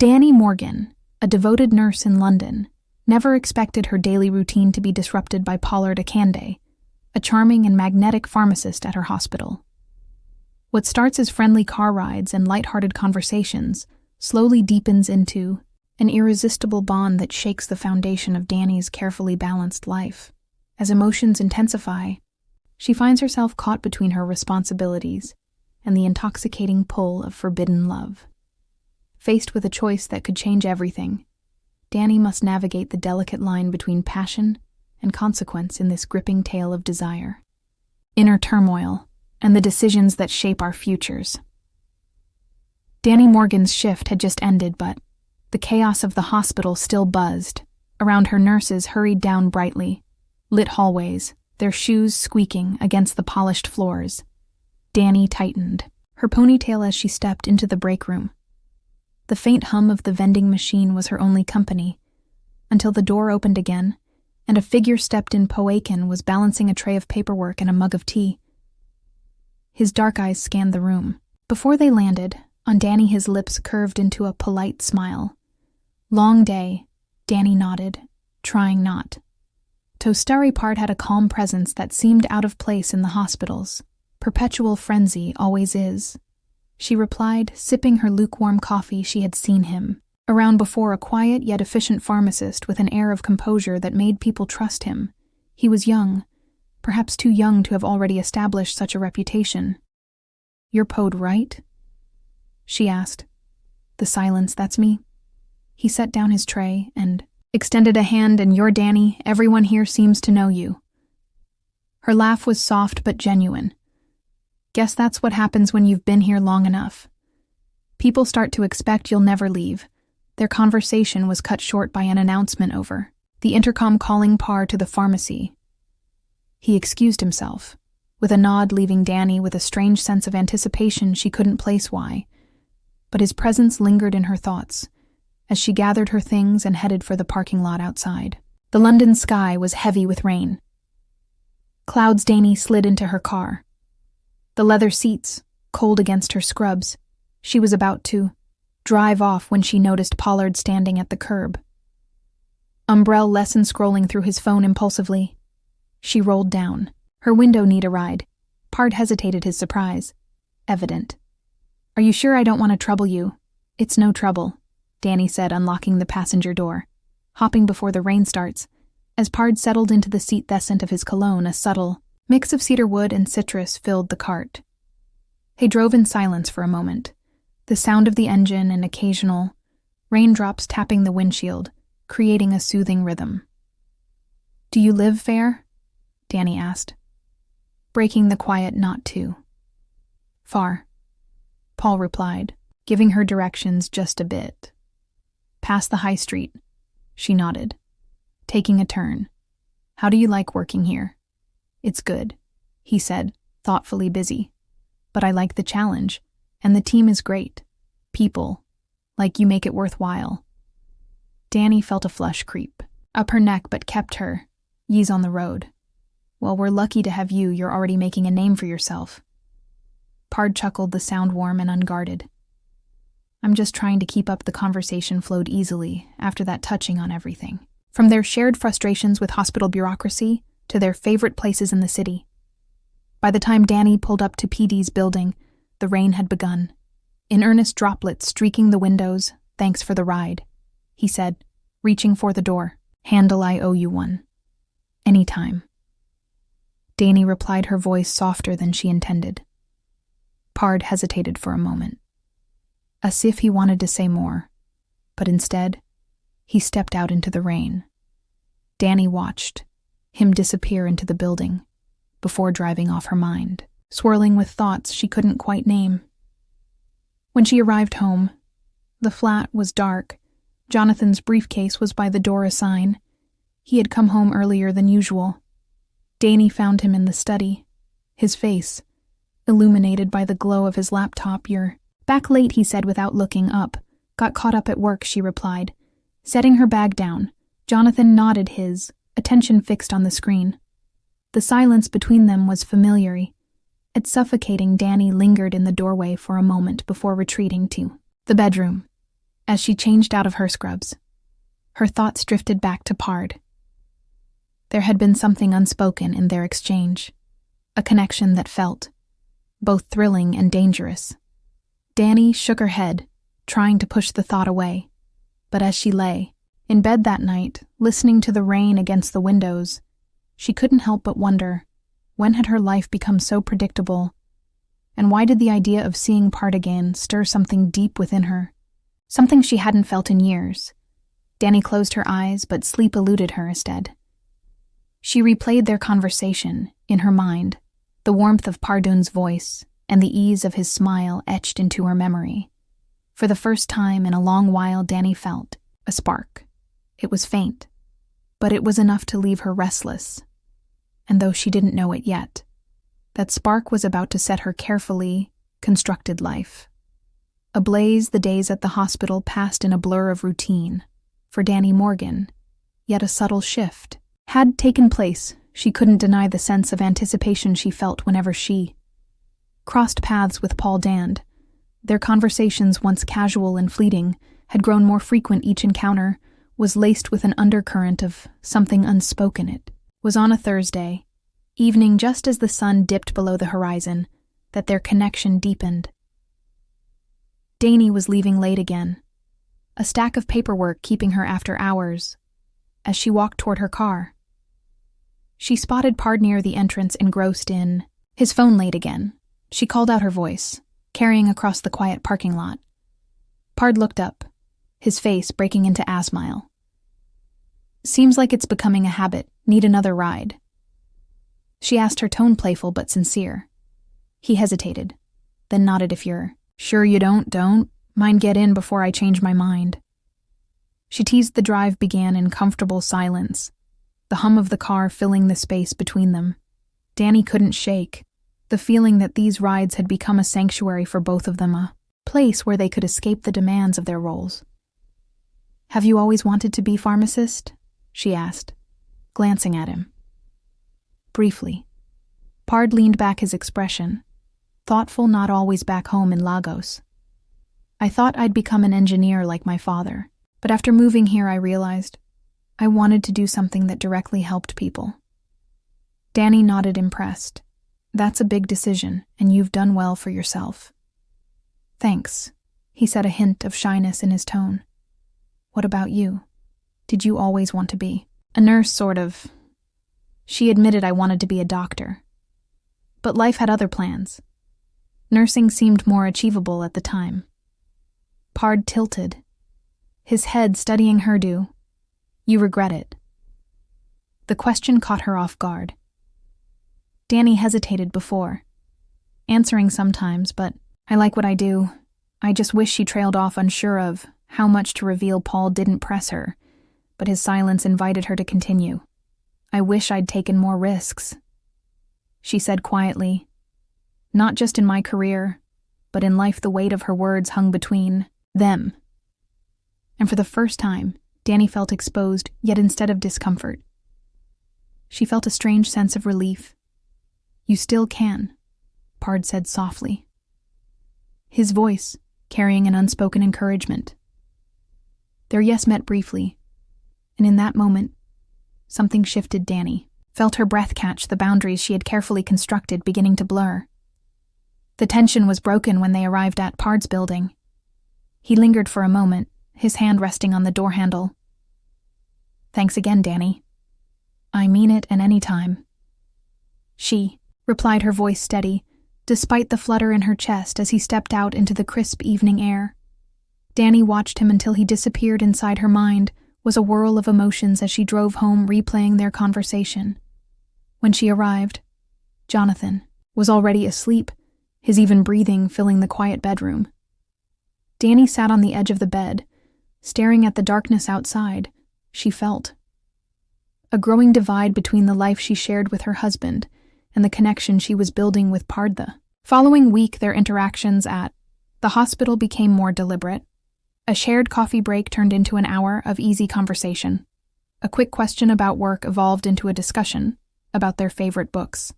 Danny Morgan, a devoted nurse in London, never expected her daily routine to be disrupted by Pollard Akande, a charming and magnetic pharmacist at her hospital. What starts as friendly car rides and light-hearted conversations slowly deepens into an irresistible bond that shakes the foundation of Danny's carefully balanced life. As emotions intensify, she finds herself caught between her responsibilities and the intoxicating pull of forbidden love. Faced with a choice that could change everything, Danny must navigate the delicate line between passion and consequence in this gripping tale of desire, inner turmoil, and the decisions that shape our futures. Danny Morgan's shift had just ended, but the chaos of the hospital still buzzed. Around her, nurses hurried down brightly lit hallways, their shoes squeaking against the polished floors. Danny tightened her ponytail as she stepped into the break room. The faint hum of the vending machine was her only company, until the door opened again, and a figure stepped in. Poakin was balancing a tray of paperwork and a mug of tea. His dark eyes scanned the room. Before they landed on Danny, his lips curved into a polite smile. "Long day," Danny nodded, trying not. Tostari Part had a calm presence that seemed out of place in the hospital's perpetual frenzy always is. She replied, sipping her lukewarm coffee. She had seen him around before, a quiet yet efficient pharmacist with an air of composure that made people trust him. He was young, perhaps too young to have already established such a reputation. "You're Pod, right?" she asked. The silence, "That's me." He set down his tray and extended a hand. "And you're Danny. Everyone here seems to know you." Her laugh was soft but genuine. "Guess that's what happens when you've been here long enough. People start to expect you'll never leave." Their conversation was cut short by an announcement over the intercom calling Par to the pharmacy. He excused himself, with a nod, leaving Danny with a strange sense of anticipation. She couldn't place why, but his presence lingered in her thoughts as she gathered her things and headed for the parking lot outside. The London sky was heavy with rain. Clouds. Danny slid into her car, the leather seats cold against her scrubs. She was about to drive off when she noticed Pollard standing at the curb. Umbrella lesson scrolling through his phone impulsively. She rolled down her window. "Need a ride?" Pard hesitated, his surprise evident. "Are you sure I don't want to trouble you?" "It's no trouble," Danny said, unlocking the passenger door, hopping before the rain starts. As Pard settled into the seat, the scent of his cologne, a subtle mix of cedarwood and citrus, filled the cart. They drove in silence for a moment, the sound of the engine and occasional raindrops tapping the windshield, creating a soothing rhythm. "Do you live fair?" Danny asked, breaking the quiet. "Not too far," Paul replied, giving her directions. "Just a bit past the high street." She nodded, taking a turn. "How do you like working here?" "It's good," he said, thoughtfully. "Busy, but I like the challenge, and the team is great. People like you make it worthwhile." Danny felt a flush creep up her neck but kept her ease on the road. "Well, we're lucky to have you. You're already making a name for yourself." Pard chuckled, the sound warm and unguarded. "I'm just trying to keep up." The conversation flowed easily after that, touching on everything from their shared frustrations with hospital bureaucracy to their favorite places in the city. By the time Danny pulled up to PD's building, the rain had begun, in earnest droplets streaking the windows. "Thanks for the ride," he said, reaching for the door. "Handle, I owe you one." "Anytime," Danny replied, her voice softer than she intended. Pard hesitated for a moment, as if he wanted to say more, but instead, he stepped out into the rain. Danny watched him disappear into the building before driving off, her mind swirling with thoughts she couldn't quite name. When she arrived home, the flat was dark. Jonathan's briefcase was by the door, a sign he had come home earlier than usual. Danny found him in the study, his face illuminated by the glow of his laptop. "You're back late," he said without looking up. "Got caught up at work," she replied, setting her bag down. Jonathan nodded, his attention fixed on the screen. The silence between them was familiar, yet suffocating. Danny lingered in the doorway for a moment before retreating to the bedroom. As she changed out of her scrubs, her thoughts drifted back to Pard. There had been something unspoken in their exchange, a connection that felt both thrilling and dangerous. Danny shook her head, trying to push the thought away. But as she lay in bed that night, listening to the rain against the windows, she couldn't help but wonder, when had her life become so predictable? And why did the idea of seeing Pard again stir something deep within her? Something she hadn't felt in years. Danny closed her eyes, but sleep eluded her instead. She replayed their conversation in her mind, the warmth of Pardun's voice and the ease of his smile etched into her memory. For the first time in a long while, Danny felt a spark. It was faint, but it was enough to leave her restless. And though she didn't know it yet, that spark was about to set her carefully constructed life. Ablaze, the days at the hospital passed in a blur of routine. For Danny Morgan, yet a subtle shift had taken place. She couldn't deny the sense of anticipation she felt whenever she crossed paths with Paul Dand. Their conversations, once casual and fleeting, had grown more frequent. Each encounter was laced with an undercurrent of something unspoken. It was on a Thursday evening, just as the sun dipped below the horizon, that their connection deepened. Danny was leaving late again, a stack of paperwork keeping her after hours. As she walked toward her car, she spotted Pard near the entrance, engrossed in his phone. Late again, she called out, her voice carrying across the quiet parking lot. Pard looked up, his face breaking into a smile. "Seems like it's becoming a habit. Need another ride?" She asked, her tone playful but sincere. He hesitated, then nodded. "If you're sure you don't mind, get in before I change my mind." She teased. The drive began in comfortable silence, the hum of the car filling the space between them. Danny couldn't shake the feeling that these rides had become a sanctuary for both of them, a place where they could escape the demands of their roles. "Have you always wanted to be pharmacist?" she asked, glancing at him. Briefly, Pard leaned back, his expression thoughtful. "Not always back home in Lagos. I thought I'd become an engineer like my father, but after moving here I realized I wanted to do something that directly helped people." Danny nodded, impressed. "That's a big decision, and you've done well for yourself." "Thanks," he said, a hint of shyness in his tone. "What about you? Did you always want to be a nurse?" "Sort of." She admitted. "I wanted to be a doctor, but life had other plans. Nursing seemed more achievable at the time." Pard tilted, his head studying her. "Do you regret it?" The question caught her off guard. Danny hesitated before answering. "Sometimes, but I like what I do. I just wish." She trailed off, unsure of how much to reveal. Paul didn't press her, but his silence invited her to continue. "I wish I'd taken more risks," she said quietly. "Not just in my career, but in life." The weight of her words hung between them. And for the first time, Danny felt exposed, yet instead of discomfort, she felt a strange sense of relief. "You still can," Pard said softly, his voice carrying an unspoken encouragement. Their yes met briefly, and in that moment, something shifted. Danny felt her breath catch, the boundaries she had carefully constructed beginning to blur. The tension was broken when they arrived at Pard's building. He lingered for a moment, his hand resting on the door handle. "Thanks again, Danny." "I mean it, and any time." She replied, her voice steady, despite the flutter in her chest as he stepped out into the crisp evening air. Danny watched him until he disappeared. Inside her mind was a whirl of emotions as she drove home, replaying their conversation. When she arrived, Jonathan was already asleep, his even breathing filling the quiet bedroom. Danny sat on the edge of the bed, staring at the darkness outside. She felt a growing divide between the life she shared with her husband and the connection she was building with Pard. The following week, their interactions at the hospital became more deliberate. A shared coffee break turned into an hour of easy conversation. A quick question about work evolved into a discussion about their favorite books.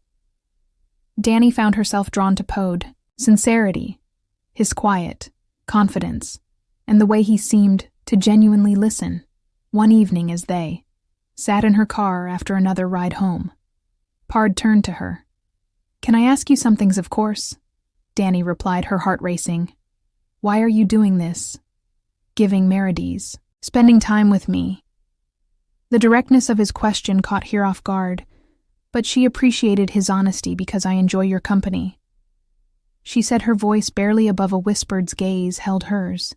Danny found herself drawn to Pod's sincerity, his quiet confidence, and the way he seemed to genuinely listen. One evening as they sat in her car after another ride home, Pard turned to her. "Can I ask you something, of course?" Danny replied, her heart racing. "Why are you doing this? Giving Merides, spending time with me?" The directness of his question caught her off guard, but she appreciated his honesty. "Because I enjoy your company," she said, her voice barely above a whispered gaze held hers.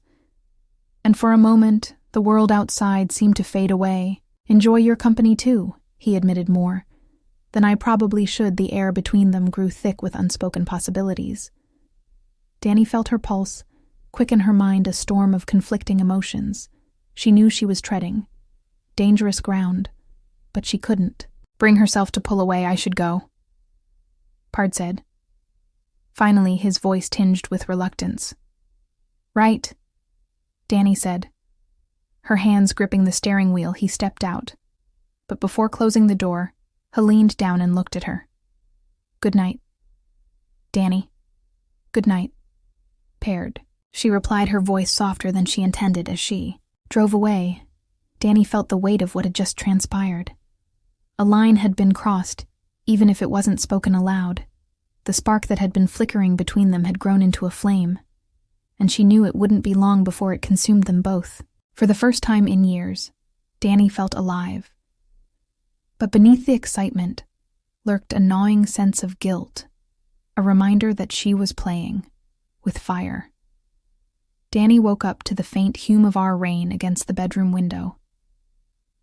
And for a moment, the world outside seemed to fade away. "Enjoy your company too," he admitted more than I probably should. The air between them grew thick with unspoken possibilities. Danny felt her pulse, quick in her mind a storm of conflicting emotions. She knew she was treading dangerous ground, but she couldn't bring herself to pull away. "I should go," Pard said, finally, his voice tinged with reluctance. "Right," Danny said, her hands gripping the steering wheel. He stepped out, but before closing the door, he leaned down and looked at her. "Good night, Danny." "Good night, Pard," she replied, her voice softer than she intended. As she drove away, Danny felt the weight of what had just transpired. A line had been crossed, even if it wasn't spoken aloud. The spark that had been flickering between them had grown into a flame, and she knew it wouldn't be long before it consumed them both. For the first time in years, Danny felt alive. But beneath the excitement lurked a gnawing sense of guilt, a reminder that she was playing with fire. Danny woke up to the faint hum of our rain against the bedroom window.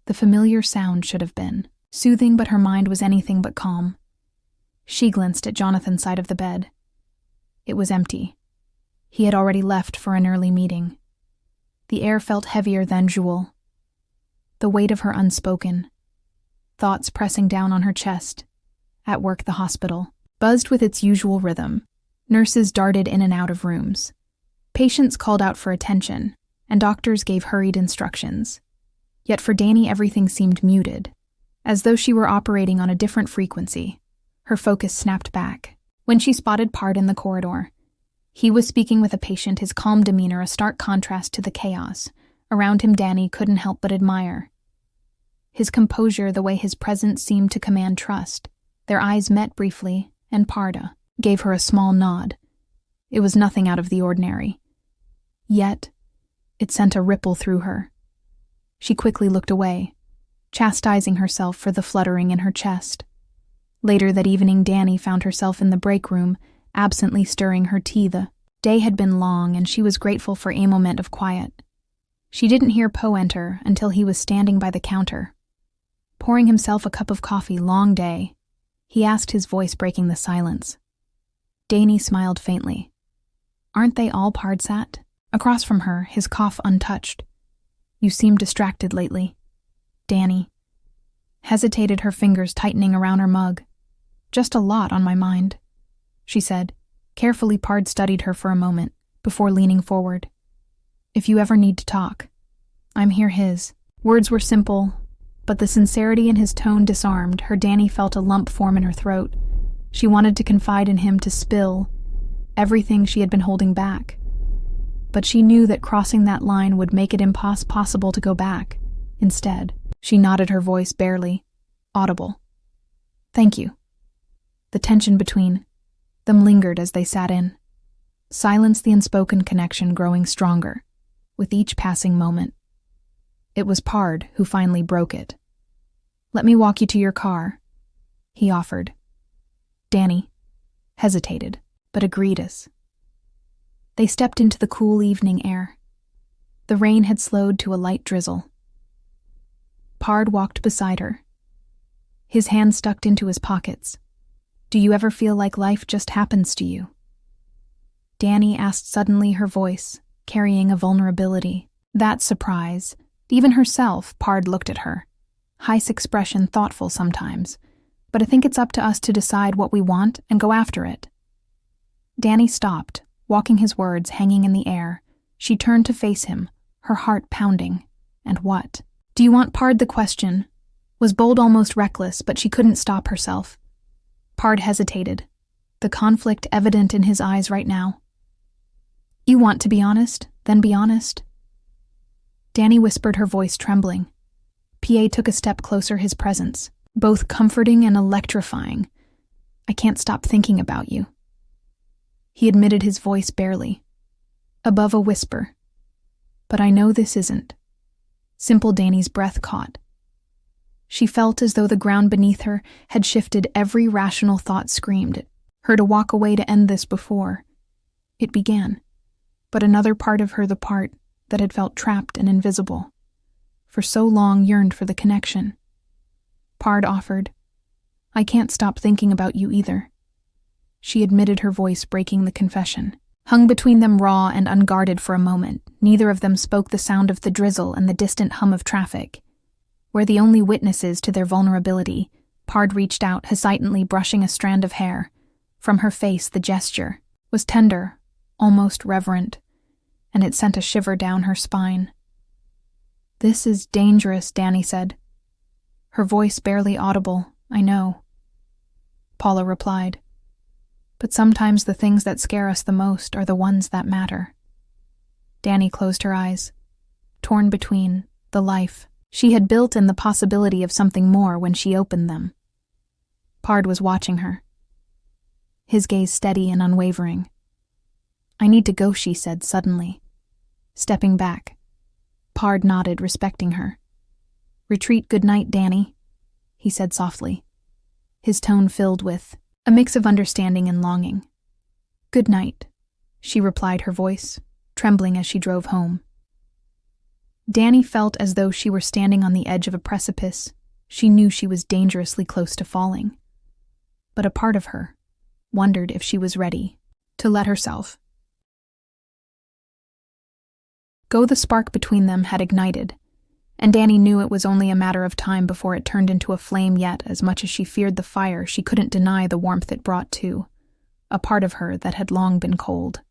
The familiar sound should have been soothing, but her mind was anything but calm. She glanced at Jonathan's side of the bed. It was empty. He had already left for an early meeting. The air felt heavier than usual. The weight of her unspoken thoughts pressing down on her chest. At work, the hospital buzzed with its usual rhythm. Nurses darted in and out of rooms. Patients called out for attention, and doctors gave hurried instructions. Yet for Danny, everything seemed muted, as though she were operating on a different frequency. Her focus snapped back when she spotted Pard in the corridor. He was speaking with a patient, his calm demeanor a stark contrast to the chaos around him. Danny couldn't help but admire his composure, the way his presence seemed to command trust. Their eyes met briefly, and Parda gave her a small nod. It was nothing out of the ordinary. Yet, it sent a ripple through her. She quickly looked away, chastising herself for the fluttering in her chest. Later that evening, Danny found herself in the break room, absently stirring her tea. The day had been long, and she was grateful for a moment of quiet. She didn't hear Poe enter until he was standing by the counter, pouring himself a cup of coffee. "Long day?" he asked, his voice breaking the silence. Danny smiled faintly. "Aren't they all?" Pard sat across from her, his cough untouched. "You seem distracted lately." Danny hesitated, her fingers tightening around her mug. "Just a lot on my mind," she said. Carefully, Pard studied her for a moment before leaning forward. "If you ever need to talk, I'm here." His words were simple, but the sincerity in his tone disarmed her. Danny felt a lump form in her throat. She wanted to confide in him, to spill everything she had been holding back. But she knew that crossing that line would make it impossible to go back. Instead, she nodded, her voice barely audible. "Thank you." The tension between them lingered as they sat in silence, the unspoken connection growing stronger with each passing moment. It was Pard who finally broke it. "Let me walk you to your car," he offered. Danny hesitated, but agreed as they stepped into the cool evening air. The rain had slowed to a light drizzle. Pard walked beside her, his hands stuck into his pockets. "Do you ever feel like life just happens to you?" Danny asked suddenly, her voice carrying a vulnerability that surprised even herself. Pard looked at her, Heist expression thoughtful sometimes, but I think it's up to us to decide what we want and go after it. Danny stopped, walking his words hanging in the air. She turned to face him, her heart pounding. "And what do you want?" Pard, the question was bold, almost reckless, but she couldn't stop herself. Pard hesitated, the conflict evident in his eyes right now. "You want to be honest? Then be honest," Danny whispered, her voice trembling. PA took a step closer, his presence, both comforting and electrifying. I can't stop thinking about you. He admitted, his voice barely, above a whisper. But I know this isn't. Simple Danny's breath caught. She felt as though the ground beneath her had shifted. Every rational thought screamed her to walk away, to end this before it began. But another part of her, the part that had felt trapped and invisible, for so long, yearned for the connection. Pard offered, I can't stop thinking about you either. She admitted, her voice breaking the confession. Hung between them, raw and unguarded for a moment, neither of them spoke. The sound of the drizzle and the distant hum of traffic were the only witnesses to their vulnerability. Pard reached out, hesitantly brushing a strand of hair from her face. The gesture was tender, almost reverent, and it sent a shiver down her spine. This is dangerous, Danny said, her voice barely audible. I know, Paula replied. But sometimes the things that scare us the most are the ones that matter. Danny closed her eyes, torn between the life she had built and the possibility of something more when she opened them. Pard was watching her, his gaze steady and unwavering. I need to go, she said suddenly, stepping back. Pard nodded, respecting her. Retreat. Good night, Danny, he said softly, his tone filled with a mix of understanding and longing. Good night, she replied, her voice trembling as she drove home. Danny felt as though she were standing on the edge of a precipice. She knew she was dangerously close to falling. But a part of her wondered if she was ready to let herself go. The spark between them had ignited, and Danny knew it was only a matter of time before it turned into a flame. Yet, as much as she feared the fire, she couldn't deny the warmth it brought too, a part of her that had long been cold.